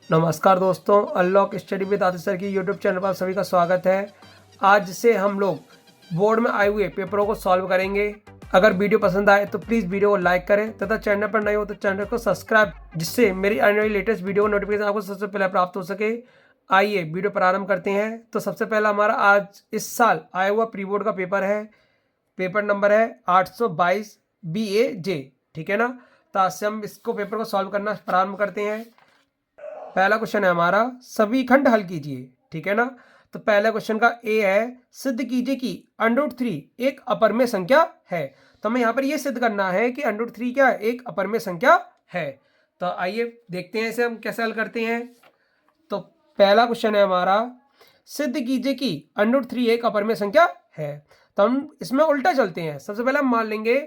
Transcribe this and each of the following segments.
नमस्कार दोस्तों, unlock study with Aditya sir की यूट्यूब चैनल पर सभी का स्वागत है। आज से हम लोग बोर्ड में आए हुए पेपरों को सॉल्व करेंगे। अगर वीडियो पसंद आए तो प्लीज़ वीडियो को लाइक करें तथा चैनल पर नए हो तो चैनल को सब्सक्राइब, जिससे मेरी आने वाली लेटेस्ट वीडियो नोटिफिकेशन आपको सबसे पहले प्राप्त हो सके। आइए वीडियो प्रारंभ करते हैं। तो सबसे पहला हमारा आज इस साल आया हुआ प्री बोर्ड का पेपर है। पेपर नंबर है 822 BAJ, ठीक है ना। तो आज से हम इसको पेपर को सॉल्व करना प्रारंभ करते हैं। पहला क्वेश्चन है हमारा, सभी खंड हल कीजिए, ठीक है ना। तो पहले क्वेश्चन का ए है, सिद्ध कीजिए कि √3 एक अपरमेय संख्या है। तो हमें यहाँ पर ये सिद्ध करना है कि √3 क्या है, एक अपरमेय संख्या है। तो आइए देखते हैं इसे हम कैसे हल करते हैं। तो पहला क्वेश्चन है हमारा, सिद्ध कीजिए कि √3 एक अपरमेय संख्या है। तो हम इसमें उल्टा चलते हैं। सबसे पहले हम मान लेंगे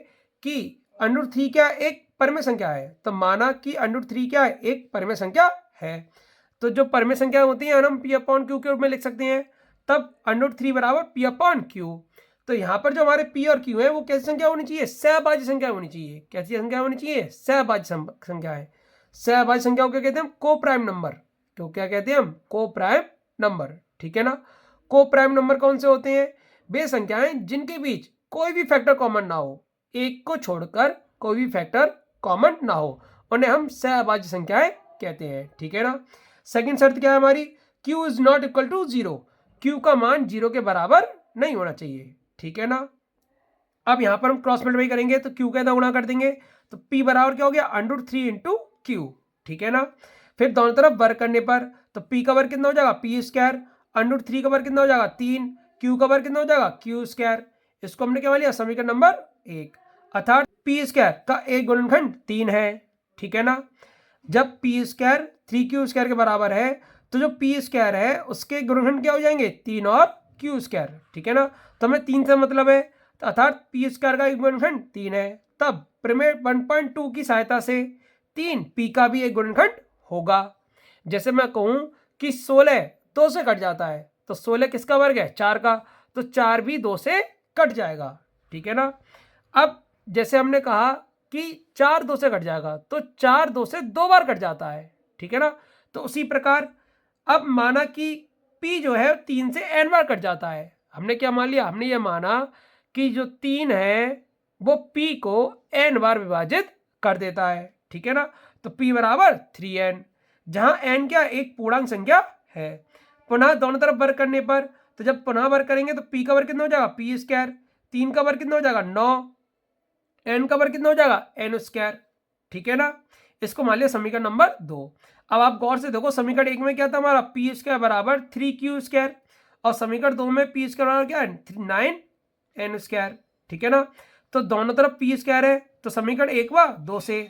कि √3 क्या एक परमेय संख्या है। तो माना कि √3 क्या है, एक परमेय संख्या है। तो जो परमेय संख्या होती है हम P/Q के रूप में लिख सकते हैं। तब √3 बराबर P/Q। तो यहाँ पर जो हमारे P और Q है वो कैसी संख्या होनी चाहिए, सहभाज्य संख्या होनी चाहिए। कैसी संख्या होनी चाहिए, सहभाज्य संख्या है। सहभाज्य संख्या को क्या कहते हैं हम, को प्राइम नंबर। तो क्या कहते हैं हम, को प्राइम नंबर, ठीक है ना। को प्राइम नंबर कौन से होते हैं, वे संख्याएं जिनके बीच कोई भी फैक्टर कॉमन ना हो, एक को छोड़कर कोई भी फैक्टर कॉमन ना हो, उन्हें हम सहभाज्य संख्याएं कहते हैं, ठीक है ना। सेकंड शर्त क्या है हमारी, Q is not equal to 0। Q का मान 0 के बराबर नहीं होना चाहिए, ठीक है ना। अब यहां पर हम क्रॉस मल्टीप्लाई करेंगे तो Q का गुणा कर देंगे। तो P बराबर क्या हो गया, √3 इंटू Q, ठीक है ना। फिर दोनों तरफ वर्ग करने पर तो P का वर्ग कितना हो जाएगा, P²। √3 का वर्ग कितना हो जाएगा, 3। Q का वर्ग कितना हो जाएगा, Q²। इसको हमने क्या मान लिया, समीकरण नंबर 1। अर्थात P² का एक गुणनखंड 3 है, ठीक है ना। जब P² 3Q² के बराबर है तो जो P² है उसके गुणनखंड क्या हो जाएंगे, 3 और Q², ठीक है ना। तो हमें 3 से मतलब है, तो अर्थात P² का एक गुणनखंड 3 है। तब प्रमेय 1.2 की सहायता से 3 P का भी एक गुणनखंड होगा। जैसे मैं कहूं कि 16 2 से कट जाता है, तो 16 किसका वर्ग है, 4 का। तो 4 भी 2 से कट जाएगा, ठीक है ना। अब जैसे हमने कहा कि 4 2 से कट जाएगा, तो 4 2 से 2 बार कट जाता है, ठीक है ना। तो उसी प्रकार अब माना कि P जो है 3 से n बार कट जाता है। हमने क्या मान लिया, हमने ये माना कि जो 3 है वो P को n बार विभाजित कर देता है, ठीक है ना। तो P बराबर 3n, जहां n क्या एक पूर्णांक संख्या है। पुनः दोनों तरफ वर्ग करने पर, तो जब पुनः वर्ग करेंगे तो P का वर्ग कितना हो जाएगा, P²। 3 का वर्ग कितना हो जाएगा, 9। n का वर्ग कितना हो जाएगा, n², ठीक है ना। इसको मान लिया समीकरण नंबर 2। अब आप गौर से देखो, समीकरण 1 में क्या था हमारा, P² बराबर 3Q², और समीकरण 2 में P² बराबर क्या है, 9n², ठीक है ना। तो दोनों तरफ P² है, तो समीकरण 1 व 2 से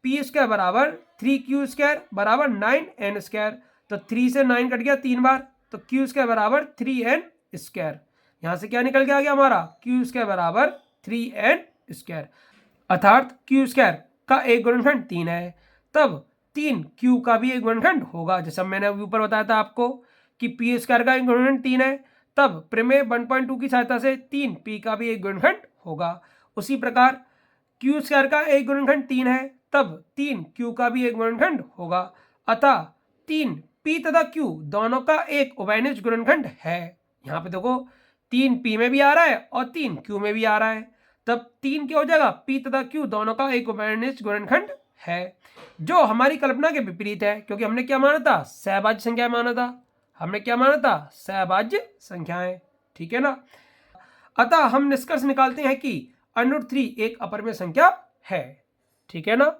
P² बराबर 3Q² बराबर 9n²। तो 3 से 9 कट गया 3 बार, तो Q² बराबर 3n²। यहां से क्या निकल के आ गया हमारा, Q² बराबर 3n²। अर्थात Q² का एक गुणनखंड 3 है, तब 3 Q का भी एक गुणनखंड होगा। जैसा मैंने अभी ऊपर बताया था आपको कि P² का एक गुणनखंड 3 है, तब प्रमेय 1.2 की सहायता से 3 P का भी एक गुणनखंड होगा। उसी प्रकार Q² का एक गुणनखंड 3 है, तब 3 Q का भी एक गुणनखंड होगा। अतः 3 P तथा Q दोनों का एक उभयनिष्ठ गुणनखंड है। यहाँ पे देखो 3 P में भी आ रहा है और 3 Q में भी आ रहा है, तब 3 क्या हो जाएगा, P तथा Q दोनों का एक उभयनिष्ठ गुणनखंड है, जो हमारी कल्पना के विपरीत है। क्योंकि हमने क्या माना था, सहभाज्य संख्या माना था। हमने क्या माना था, सहभाज्य संख्याएं, ठीक है ना। अतः हम निष्कर्ष निकालते हैं कि √3 एक अपरमेय संख्या है, ठीक है ना।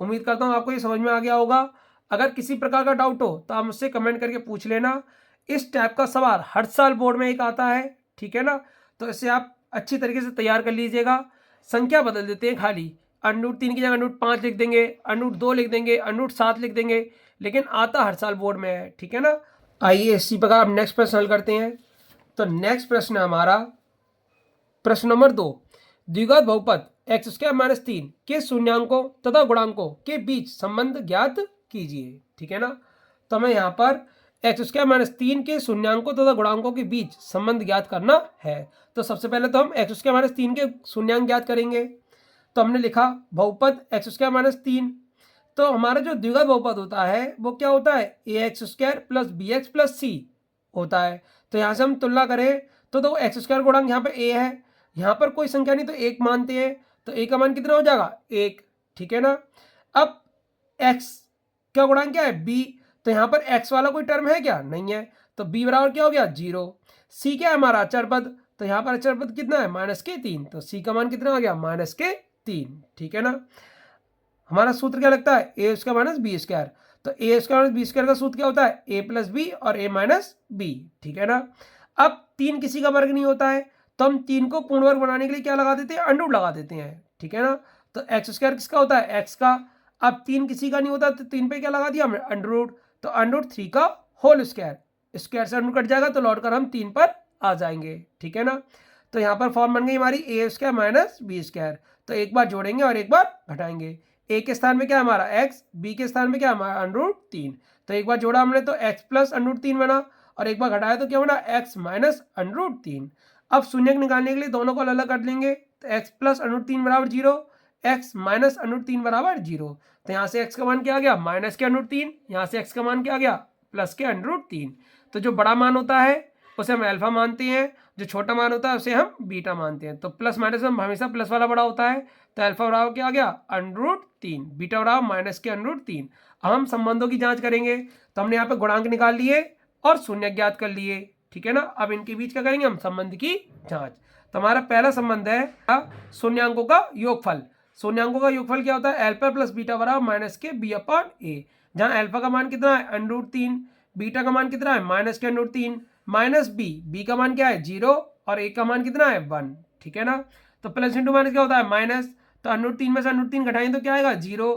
उम्मीद करता हूं आपको ये समझ में आ गया होगा। अगर किसी प्रकार का डाउट हो तो आप मुझसे कमेंट करके पूछ लेना। इस टाइप का सवाल हर साल बोर्ड में एक आता है, ठीक है ना। तो इसे आप अच्छी तरीके से तैयार कर लीजिएगा। संख्या बदल देते हैं खाली, √3 की जगह √5 लिख देंगे, √2 लिख देंगे, √7 लिख देंगे, लेकिन आता हर साल बोर्ड में है, ठीक है ना। आइए इसी प्रकार आप नेक्स्ट प्रश्न हल करते हैं। तो नेक्स्ट प्रश्न है हमारा प्रश्न नंबर 2, द्विघात बहुपद x² - 3 के शून्यांकों तथा गुणांकों के बीच संबंध ज्ञात कीजिए, ठीक है ना। तो हमें यहाँ पर x² - 3 के शून्यांकों तथा गुणांकों के बीच संबंध ज्ञात करना है। तो सबसे पहले तो हम x² - 3 के शून्यांक ज्ञात करेंगे। तो हमने लिखा बहुपद x² - 3, तो हमारा जो द्विघात बहुपद होता है वो क्या होता है, a x square plus b x plus c होता है। तो यहाँ से हम तुलना करें तो देखो एक्स स्क्वायर गुणांक यहाँ पे ए है, यहाँ पर कोई संख्या नहीं तो एक मानते हैं, तो ए का मान कितना हो जाएगा, एक, ठीक है ना। अब एक्स का गुणांक क्या है, बी, तो यहाँ पर एक्स वाला कोई टर्म है क्या, नहीं है, तो बी बराबर क्या हो गया, 0। सी क्या है हमारा अचर पद, तो यहाँ पर अचर पद कितना है, -3, तो सी का मान कितना आ गया, -3, ठीक है ना। हमारा सूत्र क्या लगता है, ए स्क्वायर माइनस बी स्क्वायर, तो ए स्क्वायर माइनस बी स्क्वायर का सूत्र क्या होता है, ए प्लस बी और ए माइनस बी, ठीक है ना। अब 3 किसी का वर्ग नहीं होता है, तो हम 3 को पूर्ण वर्ग बनाने के लिए क्या लगा देते हैं, अंडर रूट लगा देते हैं, ठीक है ना। तो एक्स स्क्वायर किसका होता है, एक्स का। अब 3 किसी का नहीं होता तो 3 पे क्या लगा दिया हमने, अंडर रूट, तो अंडर रूट 3 का होल स्क्वायर, स्क्वायर से अंडर कट जाएगा तो लौट कर हम 3 पर आ जाएंगे, ठीक है ना। तो यहाँ पर फॉर्म बन गई हमारी ए स्क्वायर माइनस बी स्क्वायर, तो एक बार जोड़ेंगे और एक बार घटाएंगे। ए के स्थान में क्या हमारा एक्स, बी के स्थान में क्या हमारा अंडर रूट 3, तो एक बार जोड़ा हमने तो एक्स प्लस अंडर रूट 3 बना, और एक बार घटाया तो क्या बना, एक्स माइनस अंडर रूट 3। अब शून्य निकालने के लिए दोनों को अलग अलग कर लेंगे, तो एक्स प्लस अंडर रूट 3 बराबर 0, एक्स माइनस अंडर रूट 3 बराबर 0। तो यहाँ से एक्स का मान क्या आ गया, माइनस के अंडर रूट 3, यहाँ से एक्स का मान क्या आ गया, प्लस के अंडर रूट 3। तो जो बड़ा मान होता है उसे हम अल्फा मानते हैं, जो छोटा मान होता है उसे हम बीटा मानते हैं। तो प्लस माइनस में हमेशा प्लस वाला बड़ा होता है, तो अल्फा बराबर क्या आ गया, अंडर रूट 3, बीटा बराबर माइनस के अंडर रूट 3। अब हम संबंधों की जांच करेंगे, तो हमने यहाँ पे गुणांक निकाल लिए और शून्य ज्ञात कर लिए, ठीक है ना। अब इनके बीच क्या करेंगे हम, संबंध की जांच। तो हमारा पहला संबंध है शून्यांकों का योगफल। शून्यांकों का योगफल क्या होता है, अल्फा प्लस बीटा बराबर माइनस के बी अपॉन ए, जहाँ अल्फा का मान कितना है, अंडर रूट 3, बीटा का मान कितना है, माइनस के अंडर रूट 3, माइनस बी का मान क्या है, 0, और ए का मान कितना है, 1, ठीक है ना। तो प्लस इंटू माइनस क्या होता है, माइनस, तो अंडर रूट 3 में से अंडर रूट 3 घटाएं तो क्या आएगा, 0,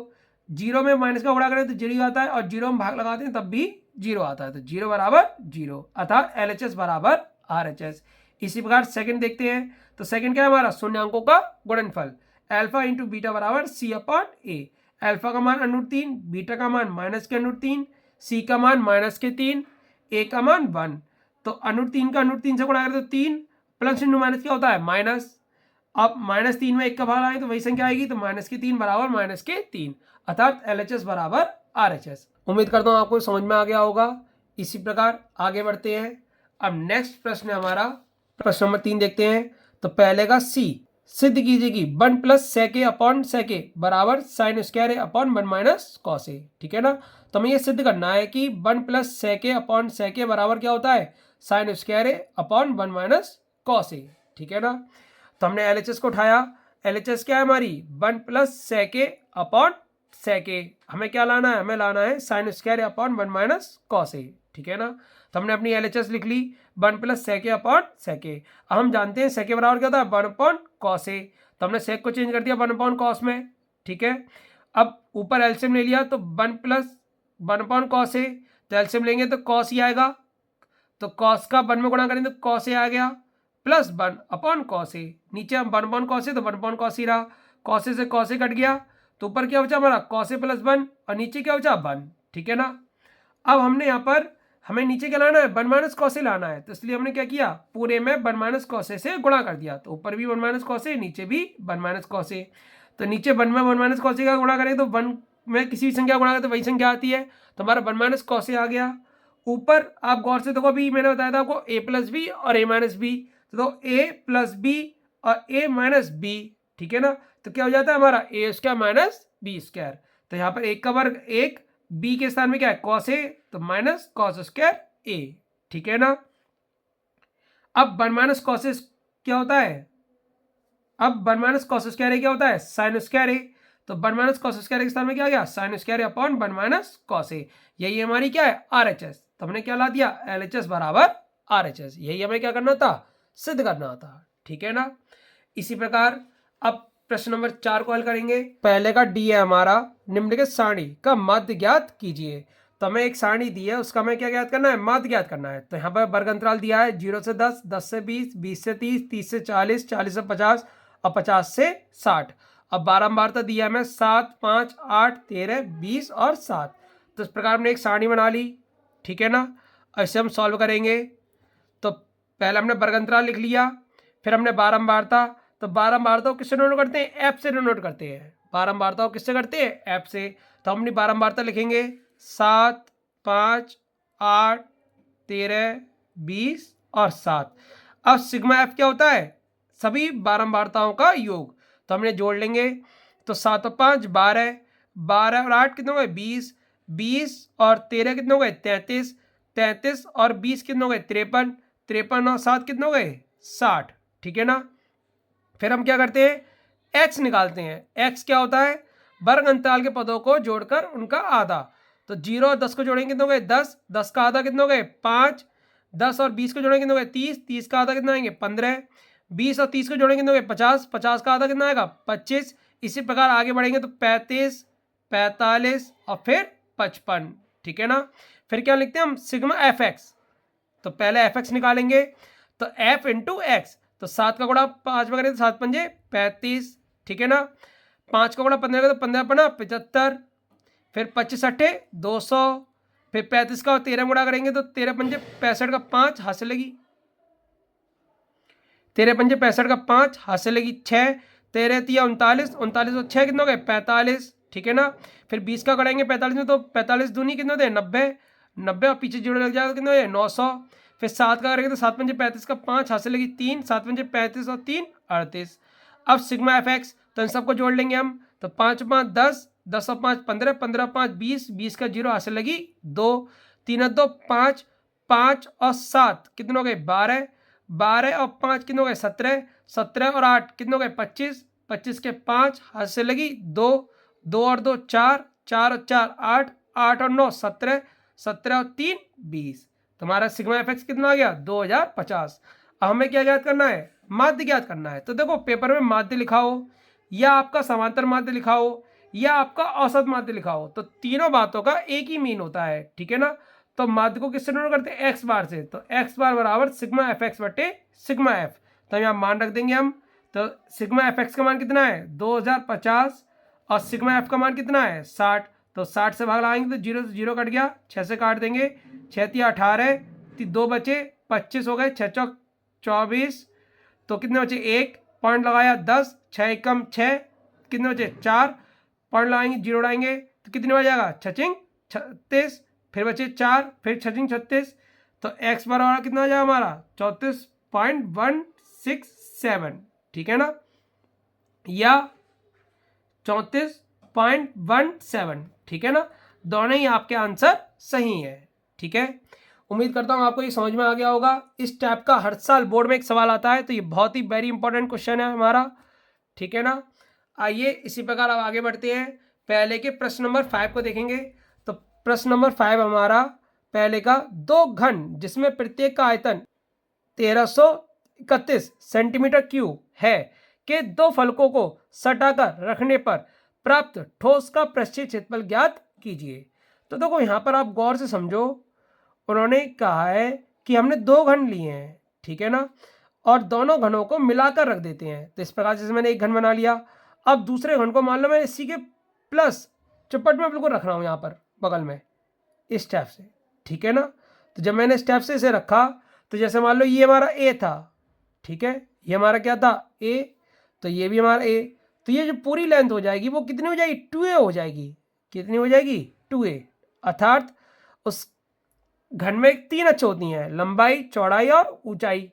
0 में माइनस का गुणा करें तो 0 आता है, और 0 में भाग लगाते हैं तब भी 0 आता है, तो 0 बराबर 0, अर्थात LHS बराबर RHS। इसी प्रकार सेकंड देखते हैं, तो सेकंड क्या है हमारा, शून्यांकों का गुणनफल, अल्फा इंटू बीटा बराबर सी अपॉन ए। अल्फा का मान अंडर रूट 3, बीटा का मान माइनस के अंडर रूट 3, सी का मान माइनस के 3, ए का मान 1। तो अंडर रूट 3 का अंडर रूट 3 से गुणा करें तो 3, प्लस इंटू माइनस क्या होता है, माइनस। अब -3 में 1 का भाग आए तो वही संख्या आएगी, तो -3 बराबर -3, अर्थात LHS बराबर RHS। उम्मीद करता हूँ आपको समझ में आ गया होगा। इसी प्रकार आगे बढ़ते हैं। अब नेक्स्ट प्रश्न है हमारा, प्रश्न नंबर 3 देखते हैं। तो पहले का सी, सिद्ध कीजिए कि 1 प्लस सेके अपॉन सेके बराबर sine square A upon 1 minus cos A, ठीक है ना। तो हमें ये सिद्ध करना है कि 1 प्लस सेके अपॉन सेके बराबर क्या होता है, sine square A upon 1 minus cos A, ठीक है ना। तो हमने LHS को उठाया, LHS क्या है हमारी, 1 प्लस सेके अपॉन सेके, हमें क्या लाना है, हमें लाना है sine square upon 1 minus cos A, ठीक है ना। तो हमने अपनी LHS लिख ली, 1 प्लस सेके अपॉन सेके। अब हम जानते हैं सेके बराबर क्या होता है, 1 अपॉन कॉस ए, तो हमने सेक को चेंज कर दिया 1 अपॉन कॉस में, ठीक है। अब ऊपर एलसीएम ले लिया, तो 1 प्लस 1 अपॉन कॉस ए, तो एलसीएम लेंगे तो कॉस ही आएगा, तो कॉस का 1 में गुणा करेंगे तो कॉस ए आ गया, प्लस 1 अपॉन कॉस ए, नीचे हम 1 अपॉन कॉस ए तो 1 अपॉन कॉस ही रहा, कॉस ए से कॉस ए कट गया, तो ऊपर क्या बचा हमारा, कॉस ए प्लस 1, और नीचे क्या बचा, 1, ठीक है ना। अब हमने यहाँ पर, हमें नीचे क्या लाना है, 1 माइनस कॉस ए लाना है, तो इसलिए हमने क्या किया, पूरे में 1 माइनस कॉस ए से गुणा कर दिया, तो ऊपर भी 1 माइनस कॉस ए, नीचे भी 1 माइनस कॉस ए। तो नीचे 1 में 1 माइनस कॉस ए का गुणा करें तो 1 में किसी भी संख्या गुणा करें तो वही संख्या आती है, तो हमारा 1 माइनस कॉस ए आ गया। ऊपर आप गौर से देखो, अभी मैंने बताया था आपको ए प्लस बी और ए माइनस बी, तो ए प्लस बी और ए माइनस बी, ठीक है ना। तो क्या हो जाता है हमारा ए स्क्वायर माइनस बी स्क्वायर, तो यहाँ पर एक का वर्ग 1, बी के स्थान में क्या है कॉस ए, तो माइनस कॉस स्क्वायर ए, ठीक है ना। अब 1 माइनस कॉस ए क्या होता है, अब 1 माइनस कॉस स्क्वायर ए क्या होता है, साइन स्क्वायर ए, तो 1 माइनस कॉस स्क्वायर के स्थान में क्या आ गया, sine square upon 1 minus cos A, यही हमारी क्या है RHS। तो हमने क्या ला दिया, LHS बराबर RHS, यही हमें क्या करना था, सिद्ध करना था, ठीक है ना। इसी प्रकार अब प्रश्न नंबर 4 को हल करेंगे। पहले का डी है हमारा, निम्नलिखित सारणी का माध्य ज्ञात कीजिए। तो हमें एक सारणी दी है, उसका हमें क्या ज्ञात करना है, माध्य ज्ञात करना है। तो यहाँ पर वर्ग अंतराल दिया है 0 से 10, 10 से 20, 20 से 30, 30 से 40, 40 से 50 और 50 से 60। अब बारंबारता दिया है हमें 7, 5, 8, 13, 20 और 7। तो इस प्रकार हमने एक सारणी बना ली, ठीक है ना। ऐसे हम सॉल्व करेंगे। तो पहले हमने वर्ग अंतराल लिख लिया, फिर हमने बारंबारता, तो बारंबारता को किससे डिनोट करते हैं, एफ से डिनोट करते हैं, बारंबारता को किससे करते हैं? एफ से। तो हम अपनी बारंबारता लिखेंगे 7, 5, 8, 13, 20 और 7। अब सिग्मा एफ क्या होता है? सभी बारंबारताओं का योग। तो हमने जोड़ लेंगे, तो 7 और 5 12, 12 और 8 कितने हो गए? 20, 20 और 13 कितने हो गए? 33, 33 और 20 कितने हो गए? 53, 53 और 7 कितने हो गए? 60। ठीक है ना। फिर हम क्या करते हैं? एक्स निकालते हैं। एक्स क्या होता है? वर्ग अंतराल के पदों को जोड़कर उनका आधा। तो 0 और 10 को जोड़ेंगे कितने हो गए? 10, 10 का आधा कितने हो गए? 5, 10 और 20 को जोड़ेंगे कितने हो गए? 30, 30 का आधा कितना आएंगे? 15, 20 और 30 को जोड़ेंगे कितने हो गए? 50, 50 का आधा कितना आएगा? 25। इसी प्रकार आगे बढ़ेंगे तो 35, 45 और फिर 55। ठीक है ना। फिर क्या लिखते हैं हम? Sigma F x. तो पहले एफ एक्स निकालेंगे, तो एफ इंटू एक्स। तो 7 का गुणा 5 में करें तो 7 पंजे 35। ठीक है ना। 5 का गुणा 15 तो 15 पना 75। फिर 25 अट्ठे 200। फिर 35 का 13 गुणा करेंगे तो 13 पंजे 65 का 5 हाथ से लगी। 13 पंजे 65 का 5 हाथ से लगी 6। 13 तिया 39, 39 और 6 कितने हो गए? 45। ठीक है ना। फिर 20 का करेंगे 45 में, तो 45 दूनी कितने होते हैं? 90, 90 और पीछे जोड़े लग जाएगा कितने हो गए? 900। फिर 7 का करेंगे तो 7 पंजे 35 का 5 हाथ से लगी 3, 7 पंजे 35 और 3 38। अब सिग्मा एफ एक्स, तो इन सबको जोड़ लेंगे हम, तो 5 5 10, 10 और 5 15, 15 5 20, 20 का 0 हाथ से लगी 2, 3 2 5, 5 और 7 कितने हो गए? 12, 12 और 5 कितने हो गए? 17, 17 और 8 कितने हो गए? 25, 25 के 5 हाथ से लगी 2, 2 और 2 4, 4 और 4 8, 8 और 9 17, 17 और 3 20। तुम्हारा सिग्मा एफ एक्स कितना आ गया? 2050। अब हमें क्या ज्ञात करना है? माध्य ज्ञात करना है। तो देखो पेपर में माध्य लिखा हो, या आपका समांतर माध्य लिखा हो, या आपका औसत माध्य लिखा हो, तो तीनों बातों का एक ही मीन होता है। ठीक है ना। तो माध्य को किससे डिनोट करते हैं? एक्स बार से। तो एक्स बार बराबर सिग्मा एफ एक्स बटे सिग्मा एफ। तो यहाँ मान रख देंगे हम। तो सिग्मा एफ एक्स का मान कितना है? 2050 और सिग्मा एफ का मान कितना है? 60। तो 60 से भाग लगाएंगे तो 0 से 0 कट गया, 6 से काट देंगे, 6 तिया 18, 2 बचे 25 हो गए, 6 चौक 24। तो कितने बचे? 1 पॉइंट लगाया 10, 6 एकम 6, कितने बचे? 4 पॉइंट लगाएंगे, 0 उड़ाएंगे तो कितने बच जाएगा? 6 36। फिर बचे 4, फिर 6 36। तो एक्स बराबर कितना आ जाएगा हमारा? 34.167। ठीक है ना, या 34.17। ठीक है ना। दोनों ही आपके आंसर सही है। ठीक है। उम्मीद करता हूँ आपको ये समझ में आ गया होगा। इस टाइप का हर साल बोर्ड में एक सवाल आता है, तो ये बहुत ही वेरी इंपॉर्टेंट क्वेश्चन है हमारा। ठीक है ना। आइए इसी प्रकार अब आगे बढ़ते हैं। पहले के प्रश्न नंबर 5 को देखेंगे। तो प्रश्न नंबर 5 हमारा पहले का, दो घन जिसमें प्रत्येक का आयतन 1331 सेंटीमीटर क्यूब है के दो फलकों को सटाकर रखने पर प्राप्त ठोस का पृष्ठीय क्षेत्रफल ज्ञात कीजिए। तो देखो यहाँ पर आप गौर से समझो, उन्होंने कहा है कि हमने दो घन लिए हैं। ठीक है ना। और दोनों घनों को मिलाकर रख देते हैं। तो इस प्रकार से मैंने एक घन बना लिया। अब दूसरे घन को मान लो मैं इसी के प्लस चौपट में बिल्कुल रख रहा हूँ यहाँ पर बगल में, इस स्टेप से। ठीक है ना। तो जब मैंने स्टेप से इसे रखा, तो जैसे मान लो ये हमारा ए था। ठीक है। ये हमारा क्या था? ए। तो ये भी हमारा ए। तो ये जो पूरी लेंथ हो जाएगी वो कितनी हो जाएगी? 2a हो जाएगी। कितनी हो जाएगी? 2a। अर्थात उस घन में 3 अक्ष होती हैं, लंबाई, चौड़ाई और ऊंचाई।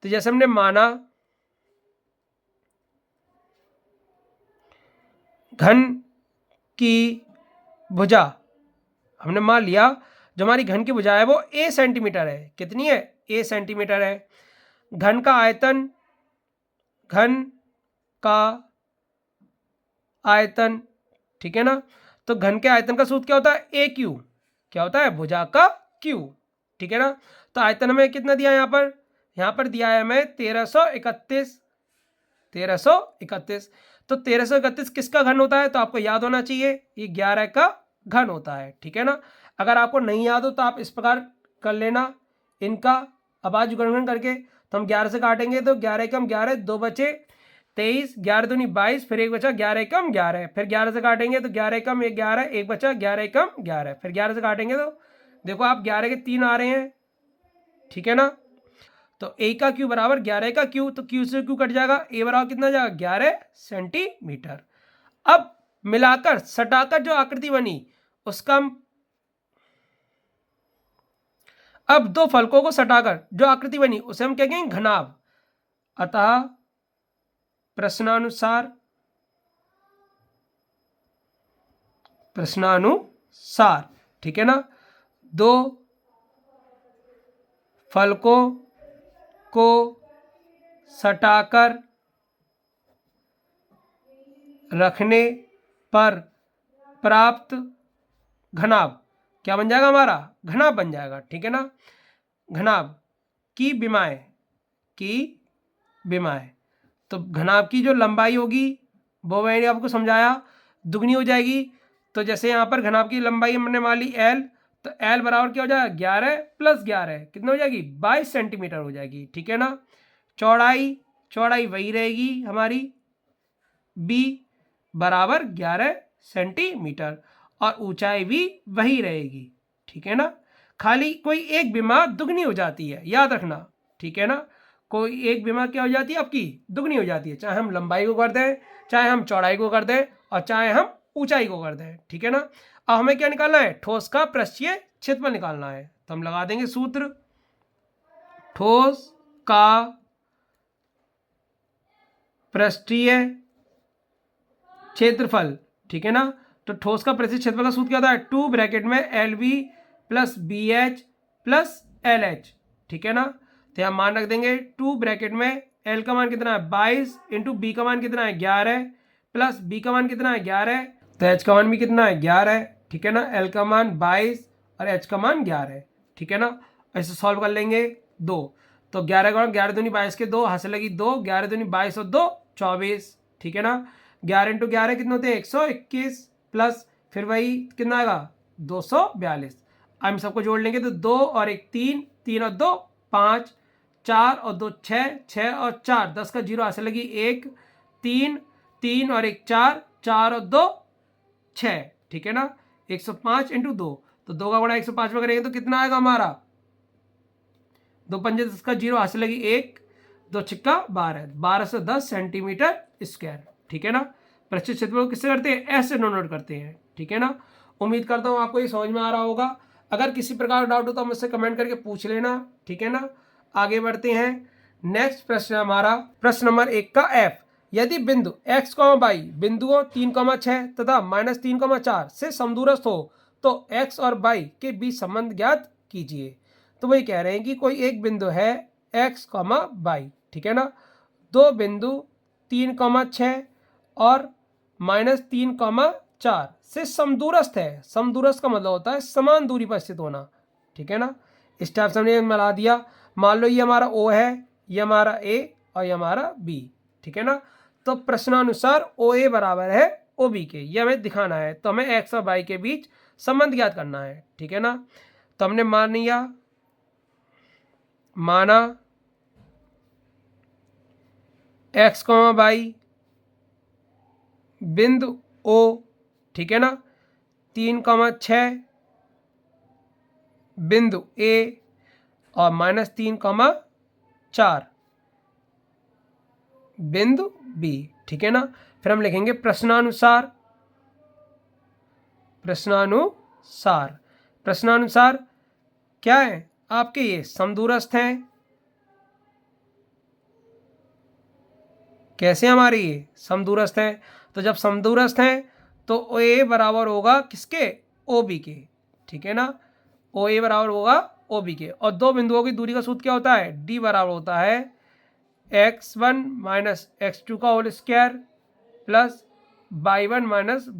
तो जैसे हमने माना घन की भुजा, हमने मान लिया जो हमारी घन की भुजा है वो a सेंटीमीटर है। कितनी है? a सेंटीमीटर है। घन का आयतन, घन का आयतन। ठीक है ना। तो घन के आयतन का सूत्र क्या होता है? ए क्यू। क्या होता है? भुजा का क्यू। ठीक है ना। तो आयतन हमें कितना दिया है यहाँ पर? यहाँ पर दिया है हमें 1331। 1331। तो 1331 किसका घन होता है? तो आपको याद होना चाहिए, ये 11 का घन होता है। ठीक है ना। अगर आपको नहीं याद हो तो आप इस प्रकार कर लेना इनका आवाज गणगण करके। तो हम 11 से काटेंगे तो 11 कम 11, 2 बचे 23, 11 दूनी 22, फिर एक बचा 11 कम 11। फिर 11 से काटेंगे तो 11 कम 11, एक बचा 11 कम 11। फिर 11 से काटेंगे तो देखो आप 11 के 3 आ रहे हैं। ठीक है ना। तो ए का क्यू बराबर 11 का क्यू, तो क्यू से क्यू कट जाएगा, ए बराबर कितना जाएगा? 11 सेंटीमीटर। अब मिलाकर सटाकर जो आकृति बनी उसका अब दो फलकों को सटाकर जो आकृति बनी उसे हम क्या कहेंगे? घनाभ। अतः प्रश्नानुसार, ठीक है ना, दो फलकों को सटाकर रखने पर प्राप्त घनाभ क्या बन जाएगा? हमारा घनाभ बन जाएगा, ठीक है ना। घनाभ की विमाएं तो घनाभ की जो लंबाई होगी वो मैंने आपको समझाया दुगनी हो जाएगी। तो जैसे यहाँ पर घनाभ की लंबाई हमने मान ली l, तो l बराबर क्या हो जाएगा? 11 + 11 कितने हो जाएगी? 22 सेंटीमीटर हो जाएगी, ठीक है ना। चौड़ाई वही रहेगी हमारी b बराबर 11 सेंटीमीटर और ऊंचाई भी वही रहेगी, ठीक है ना। खाली कोई एक विमा दुगनी हो जाती है, याद रखना, ठीक है ना। कोई एक विमा क्या हो जाती है? आपकी दुगनी हो जाती है, चाहे हम लंबाई को कर दें, चाहे हम चौड़ाई को कर दें और चाहे हम ऊंचाई को कर दें, ठीक है ना। अब हमें क्या निकालना है? ठोस का पृष्ठीय क्षेत्रफल निकालना है। तो हम लगा देंगे सूत्र, ठोस का पृष्ठीय क्षेत्रफल, ठीक है ना। तो ठोस का पृष्ठीय क्षेत्रफल का सूत्र क्या होता है? 2 ब्रैकेट में LB + BH + LH, ठीक है ना। तो यहाँ मान रख देंगे 2 ब्रैकेट में L का मान कितना है? 22 इंटू B का मान कितना है? 11 प्लस B का मान कितना है? 11, तो H का मान भी कितना है? 11, ठीक है ना। L का मान 22 और H का मान 11, ठीक है ना। ऐसे सॉल्व कर लेंगे 2, तो 11 का 11 दूनी 22 के 2 हाथ से लगी 2, 11 दूनी 22 और 2 24, ठीक है ना। 11 इंटू 11 कितने होते हैं? 121 प्लस फिर वही कितना आएगा? 242। अब हम सबको जोड़ लेंगे तो 2 और 1 3, 3 और 2 5, 4 और 2 6, 6 और 4 10 का 0 हाथ से लगी 1, 3, 3 और 1 4, 4 और 2 6, ठीक है ना। 105 इंटू 2, तो 2 का गुणा 105 में करेंगे तो कितना आएगा हमारा? 2 पंजे 10 का 0 हाथ से लगी 1, 2 छिक्का 12, 12 से 10 सेंटीमीटर स्क्वायर, ठीक है ना। पृष्ठीय क्षेत्रफल को किससे करते हैं? ऐसे नोट करते हैं, ठीक है ना। उम्मीद करता हूँ आपको ये समझ में आ रहा होगा। अगर किसी प्रकार का डाउट हो तो मुझसे कमेंट करके पूछ लेना, ठीक है ना। आगे बढ़ते हैं। नेक्स्ट प्रश्न है हमारा प्रश्न नंबर 1 का F। यदि बिंदु x, y बिंदुओं 3,6 तथा -3,4 से समदूरस्थ हो तो x और y के बीच संबंध ज्ञात कीजिए। तो वही कह रहे हैं कि कोई एक बिंदु है x, y, ठीक है ना। दो बिंदु 3,6 और -3,4 से समदूरस्थ है। समदूरस्थ का मतलब होता है समान दूरी पर स्थित होना, ठीक है ना। इस टाइप से हमने मिला दिया। मान लो ये हमारा O है, ये हमारा A और ये हमारा B, ठीक है ना। तो प्रश्नानुसार OA बराबर है OB के, ये हमें दिखाना है। तो हमें x और y के बीच संबंध ज्ञात करना है, ठीक है ना। तो हमने माना x, y बिंदु O, ठीक है ना, 3,6 बिंदु A और -3,4 बिंदु B, ठीक है ना। फिर हम लिखेंगे प्रश्नानुसार क्या है आपके? ये समदूरस्थ हैं। कैसे हमारे ये समदूरस्थ हैं? तो जब समदूरस्थ हैं तो OA बराबर होगा किसके? OB के, ठीक है ना। OA बराबर होगा OB के। और दो बिंदुओं की दूरी का सूत्र क्या होता है? D बराबर होता है x1 - x2 का whole square plus y1 -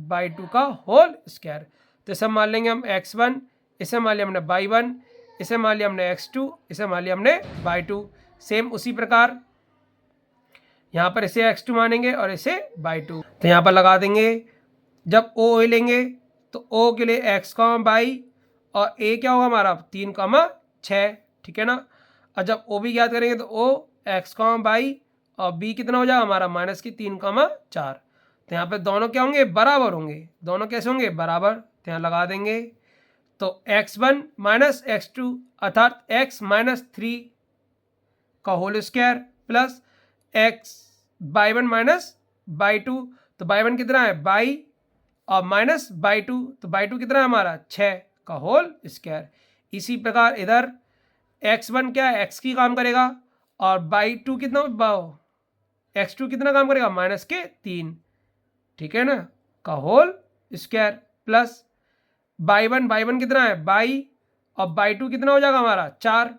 y2 का होल स्क्वायर। तो इसे मान लेंगे हम x1, इसे मान लिया हमने y1, इसे मान लिया हमने x2, इसे मान लिया हमने y2। सेम उसी प्रकार यहाँ पर इसे x2 मानेंगे और इसे y2। तो यहाँ पर लगा देंगे। जब O लेंगे तो O के लिए x, y और A क्या होगा हमारा? 3,6, ठीक है ना। और जब OB याद करेंगे तो O x, y और B कितना हो जाएगा हमारा? -3,4। तो यहाँ पे दोनों क्या होंगे? बराबर होंगे। दोनों कैसे होंगे? बराबर। तो यहाँ लगा देंगे। तो x1 - x2 अर्थात x - 3 का whole square plus y1 - y2। तो y1 कितना है? y और माइनस बाई टू, तो बाई टू कितना है हमारा 6 का होल स्क्वायर। इसी प्रकार इधर x1 क्या है, x की काम करेगा, और बाई टू कितना, x2 कितना काम करेगा, माइनस के 3, ठीक है ना, का whole square, plus by one कितना है बाई, और बाई टू कितना हो जाएगा हमारा 4,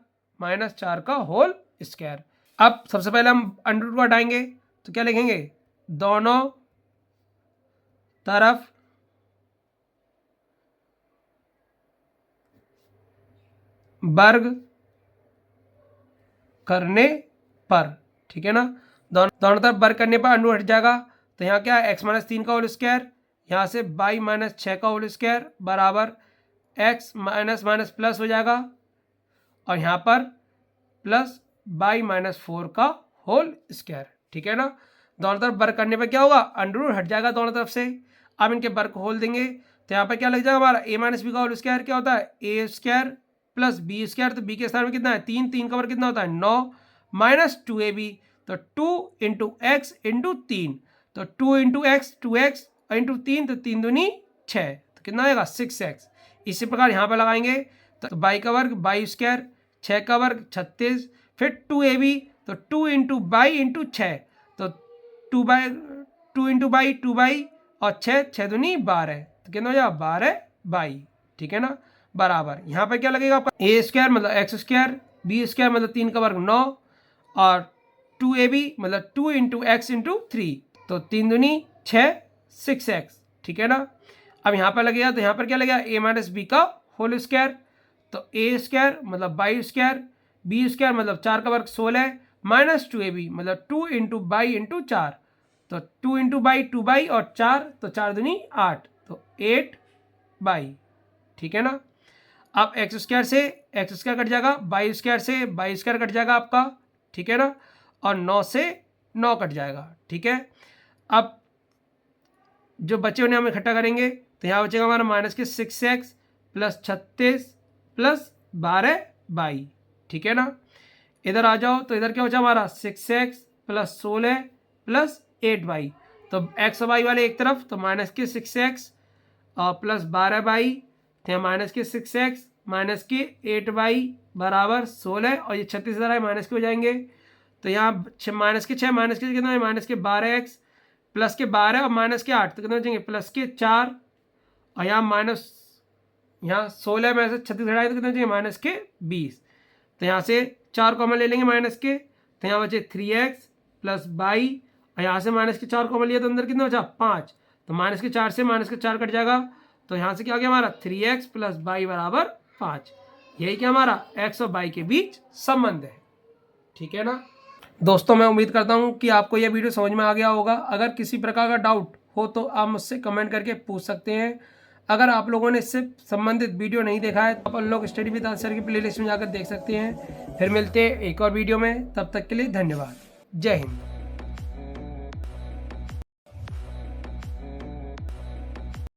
माइनस 4 का होल स्क्वायर। अब सबसे पहले हम अंडर रूट को हटाएंगे, तो क्या लिखेंगे, दोनों तरफ वर्ग करने पर, ठीक है ना, दोनों तरफ वर्ग करने पर अंडर रूट हट जाएगा। तो यहाँ क्या है, x माइनस 3 का होल स्क्वायर, यहाँ से बाई माइनस 6 का होल स्क्वायर बराबर x माइनस माइनस प्लस हो जाएगा, और यहाँ पर प्लस बाई माइनस 4 का होल स्क्वायर, ठीक है ना। दोनों तरफ वर्ग करने पर क्या होगा, अंडर रूट हट जाएगा दोनों तरफ से। अब इनके वर्ग को होल देंगे, तो यहाँ पर क्या लग जाएगा हमारा, a माइनस बी का होल स्क्वायर क्या होता है, ए स्क्वायर प्लस बी स्क्वायर, तो b के स्थान में कितना है 3, 3 का वर्ग कितना होता है 9, माइनस 2ab, तो 2 इंटू एक्स इंटू 3, तो 2 इंटू एक्स 2x इंटू 3, तो 3 दूनी 6, तो कितना आएगा 6x। इसी प्रकार यहाँ पर लगाएंगे, तो बाई का वर्ग बाई स्क्वायर, 6 का वर्ग 36, फिर 2ab, तो 2 इंटू बाई इंटू 6, तो 2 इंटू बाई 2 बाई, और 6 दूनी 12, तो कितना हो जाएगा 12 बाई, ठीक है ना, बराबर यहाँ पर क्या लगेगा आपका, ए स्क्वायर मतलब एक्स स्क्वायर, बी स्क्वायर मतलब 3 का वर्ग 9, और 2ab मतलब 2 इंटू एक्स इंटू 3, तो 3 दूनी 6, 6x, ठीक है ना। अब यहाँ पर लगेगा, तो यहाँ पर क्या लगेगा, a माइनस बी का होल स्क्वायर, तो ए स्क्वायर मतलब बाई स्क्वायर, बी स्क्वायर मतलब 4 का वर्ग 16, माइनस 2ab मतलब 2 इंटू बाई इंटू 4, तो 2 इंटू बाई 2 बाई और 4, तो 4 दूनी 8, तो 8 बाई, ठीक है ना। अब एक्स स्क्वायर से एक्स स्क्वायर कट जाएगा, बाई स्क्वायर से बाई स्क्वायर कट जाएगा आपका, ठीक है ना, और 9 से 9 कट जाएगा, ठीक है। अब जो बचे उन्हें हम इकट्ठा करेंगे, तो यहाँ बचेगा हमारा माइनस के 6x प्लस 36 प्लस 12 बाई, ठीक है ना। इधर आ जाओ, तो इधर क्या बचा हमारा 6x प्लस 16 प्लस 8 बाई, तो x और बाई वाले एक तरफ, तो माइनस के 6x और प्लस 12 बाई, तो यहाँ माइनस के 6x माइनस के 8 बाई बराबर 16, और ये 36 इधर आए माइनस के हो जाएंगे, तो यहाँ माइनस के 6 माइनस के कितना है, माइनस के 12x प्लस के 12 और माइनस के 8, तो कितना बचेंगे प्लस के 4, और यहाँ माइनस, यहाँ 16 में से 36 हटाए तो कितना बचेंगे माइनस के 20, तो यहाँ से 4 कॉमन ले लेंगे माइनस के, तो यहाँ बचे 3x प्लस बाई, और यहाँ से माइनस के 4 कॉमन लिया तो अंदर कितना बचा 5, तो माइनस के 4 से माइनस के 4 कट जाएगा, तो यहाँ से क्या हो गया हमारा 3x प्लस बाई बराबर 5। यही क्या हमारा x और बाई के बीच संबंध है, ठीक है ना। दोस्तों मैं उम्मीद करता हूँ कि आपको यह वीडियो समझ में आ गया होगा। अगर किसी प्रकार का डाउट हो तो आप मुझसे कमेंट करके पूछ सकते हैं। अगर आप लोगों ने इससे संबंधित वीडियो नहीं देखा है तो आप अनलॉक स्टडी विद आंसर की प्लेलिस्ट में जाकर देख सकते हैं। फिर मिलते हैं एक और वीडियो में, तब तक के लिए धन्यवाद। जय हिंद।